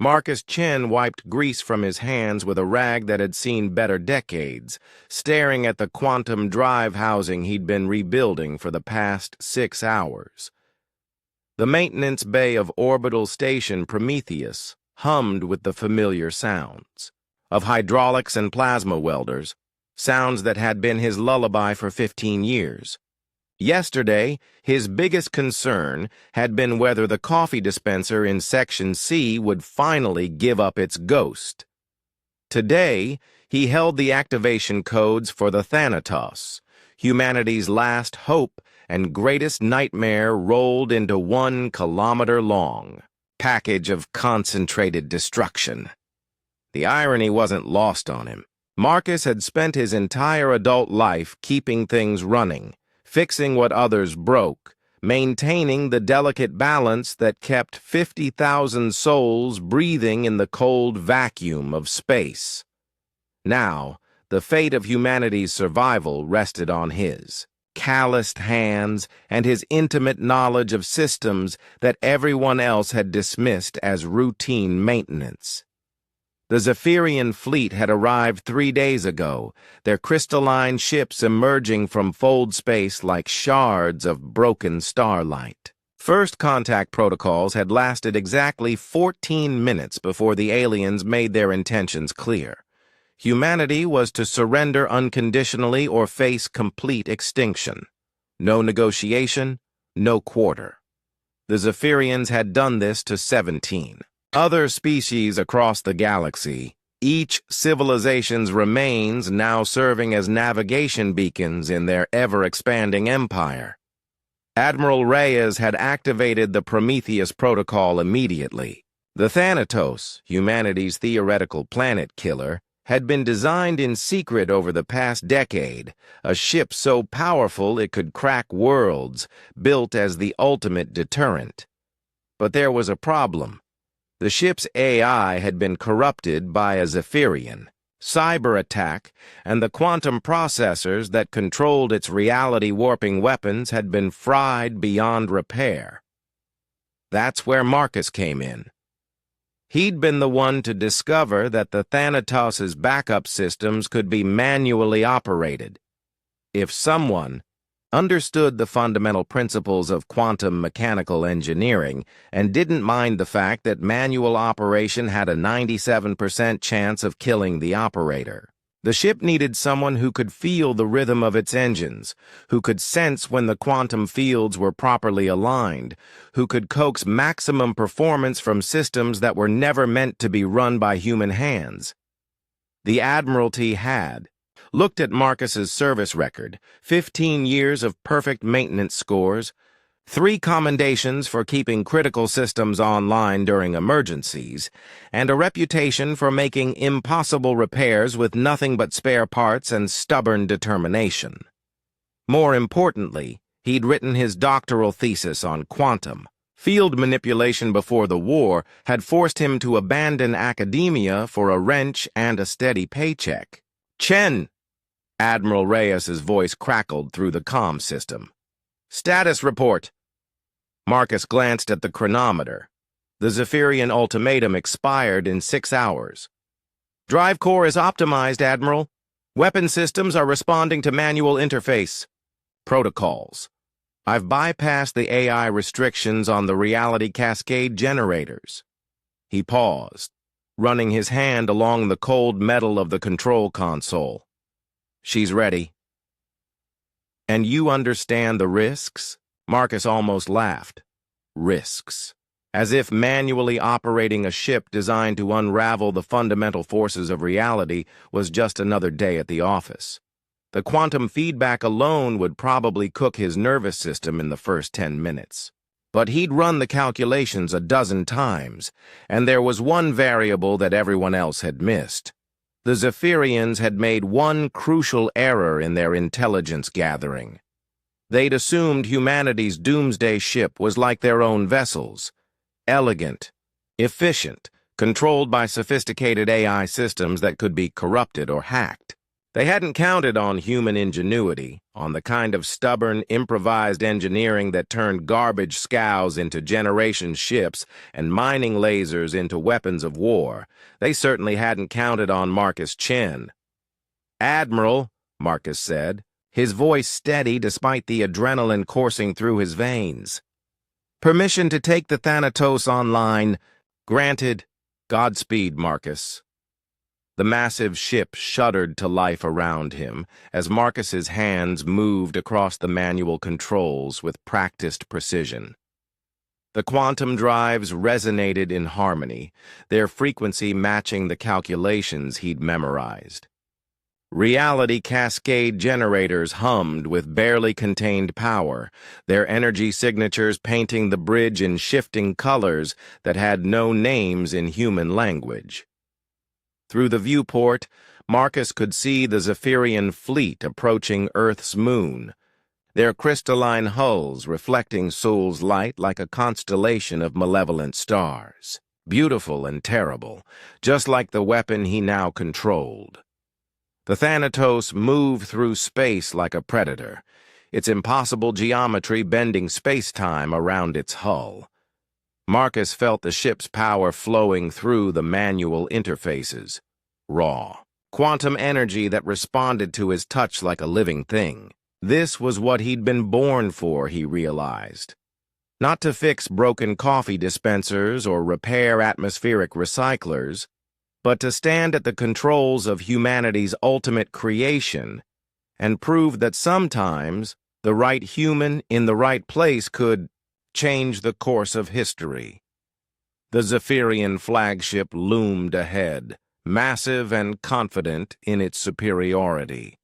Marcus Chen wiped grease from his hands with a rag that had seen better decades, staring at the quantum drive housing he'd been rebuilding for the past 6 hours. The maintenance bay of orbital station Prometheus hummed with the familiar sounds of hydraulics and plasma welders, sounds that had been his lullaby for 15 years. Yesterday, his biggest concern had been whether the coffee dispenser in Section C would finally give up its ghost. Today, he held the activation codes for the Thanatos, humanity's last hope and greatest nightmare rolled into 1 kilometer-long package of concentrated destruction. The irony wasn't lost on him. Marcus had spent his entire adult life keeping things running, fixing what others broke, maintaining the delicate balance that kept 50,000 souls breathing in the cold vacuum of space. Now, the fate of humanity's survival rested on his calloused hands and his intimate knowledge of systems that everyone else had dismissed as routine maintenance. The Zephyrian fleet had arrived 3 days ago, their crystalline ships emerging from fold space like shards of broken starlight. First contact protocols had lasted exactly 14 minutes before the aliens made their intentions clear. Humanity was to surrender unconditionally or face complete extinction. No negotiation, no quarter. The Zephyrians had done this to 17 other species across the galaxy, each civilization's remains now serving as navigation beacons in their ever-expanding empire. Admiral Reyes had activated the Prometheus protocol immediately. The Thanatos, humanity's theoretical planet killer, had been designed in secret over the past decade, a ship so powerful it could crack worlds, built as the ultimate deterrent. But there was a problem. The ship's AI had been corrupted by a Zephyrian cyber attack, and the quantum processors that controlled its reality-warping weapons had been fried beyond repair. That's where Marcus came in. He'd been the one to discover that the Thanatos' backup systems could be manually operated. If someone understood the fundamental principles of quantum mechanical engineering and didn't mind the fact that manual operation had a 97% chance of killing the operator. The ship needed someone who could feel the rhythm of its engines, who could sense when the quantum fields were properly aligned, who could coax maximum performance from systems that were never meant to be run by human hands. The Admiralty had looked at Marcus's service record, 15 years of perfect maintenance scores, 3 commendations for keeping critical systems online during emergencies, and a reputation for making impossible repairs with nothing but spare parts and stubborn determination. More importantly, he'd written his doctoral thesis on quantum. Field manipulation before the war had forced him to abandon academia for a wrench and a steady paycheck. "Chen!" Admiral Reyes's voice crackled through the comm system. "Status report." Marcus glanced at the chronometer. The Zephyrian ultimatum expired in 6 hours. "Drive core is optimized, Admiral. Weapon systems are responding to manual interface. Protocols. I've bypassed the AI restrictions on the reality cascade generators." He paused, running his hand along the cold metal of the control console. "She's ready." "And you understand the risks?" Marcus almost laughed. Risks. As if manually operating a ship designed to unravel the fundamental forces of reality was just another day at the office. The quantum feedback alone would probably cook his nervous system in the first 10 minutes. But he'd run the calculations a dozen times, and there was one variable that everyone else had missed. The Zephyrians had made one crucial error in their intelligence gathering. They'd assumed humanity's Doomsday ship was like their own vessels, elegant, efficient, controlled by sophisticated AI systems that could be corrupted or hacked. They hadn't counted on human ingenuity, on the kind of stubborn, improvised engineering that turned garbage scows into generation ships and mining lasers into weapons of war. They certainly hadn't counted on Marcus Chen. "Admiral," Marcus said, his voice steady despite the adrenaline coursing through his veins. "Permission to take the Thanatos online. Granted. Godspeed, Marcus." The massive ship shuddered to life around him as Marcus's hands moved across the manual controls with practiced precision. The quantum drives resonated in harmony, their frequency matching the calculations he'd memorized. Reality cascade generators hummed with barely contained power, their energy signatures painting the bridge in shifting colors that had no names in human language. Through the viewport, Marcus could see the Zephyrian fleet approaching Earth's moon, their crystalline hulls reflecting Sol's light like a constellation of malevolent stars, beautiful and terrible, just like the weapon he now controlled. The Thanatos moved through space like a predator, its impossible geometry bending space-time around its hull. Marcus felt the ship's power flowing through the manual interfaces. Raw, quantum energy that responded to his touch like a living thing. This was what he'd been born for, he realized. Not to fix broken coffee dispensers or repair atmospheric recyclers, but to stand at the controls of humanity's ultimate creation and prove that sometimes the right human in the right place could change the course of history. The Zephyrian flagship loomed ahead, massive and confident in its superiority.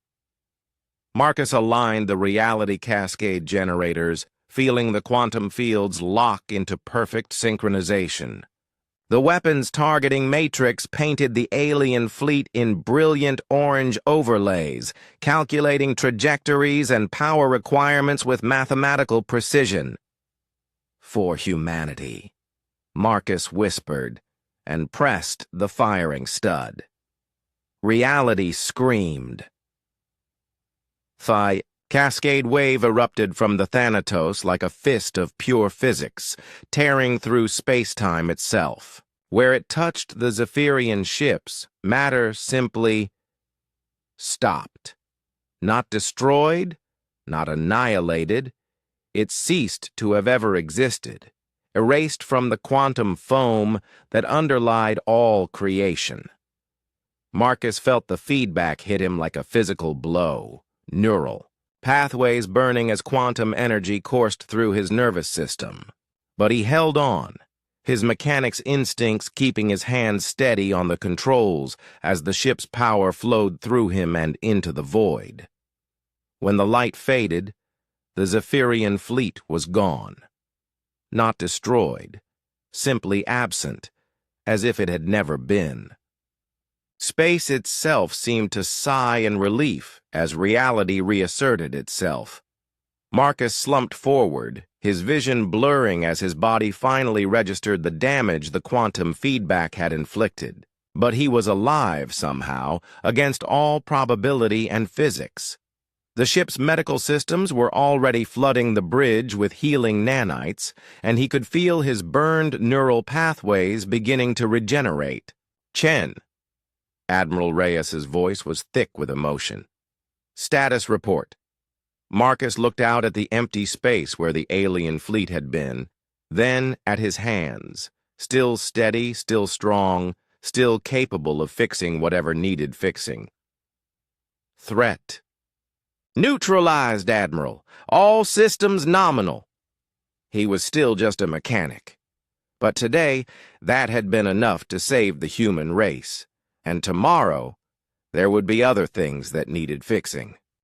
Marcus aligned the reality cascade generators, feeling the quantum fields lock into perfect synchronization. The weapon's targeting matrix painted the alien fleet in brilliant orange overlays, calculating trajectories and power requirements with mathematical precision. "For humanity," Marcus whispered, and pressed the firing stud. Reality screamed. Phi, cascade wave erupted from the Thanatos like a fist of pure physics, tearing through space-time itself. Where it touched the Zephyrian ships, matter simply stopped. Not destroyed, not annihilated, it ceased to have ever existed, erased from the quantum foam that underlied all creation. Marcus felt the feedback hit him like a physical blow, neural, pathways burning as quantum energy coursed through his nervous system. But he held on, his mechanic's instincts keeping his hands steady on the controls as the ship's power flowed through him and into the void. When the light faded, the Zephyrian fleet was gone. Not destroyed, simply absent, as if it had never been. Space itself seemed to sigh in relief as reality reasserted itself. Marcus slumped forward, his vision blurring as his body finally registered the damage the quantum feedback had inflicted. But he was alive somehow, against all probability and physics. The ship's medical systems were already flooding the bridge with healing nanites, and he could feel his burned neural pathways beginning to regenerate. "Chen." Admiral Reyes's voice was thick with emotion. "Status report." Marcus looked out at the empty space where the alien fleet had been, then at his hands, still steady, still strong, still capable of fixing whatever needed fixing. "Threat." "Neutralized, Admiral. All systems nominal." He was still just a mechanic. But today, that had been enough to save the human race. And tomorrow, there would be other things that needed fixing.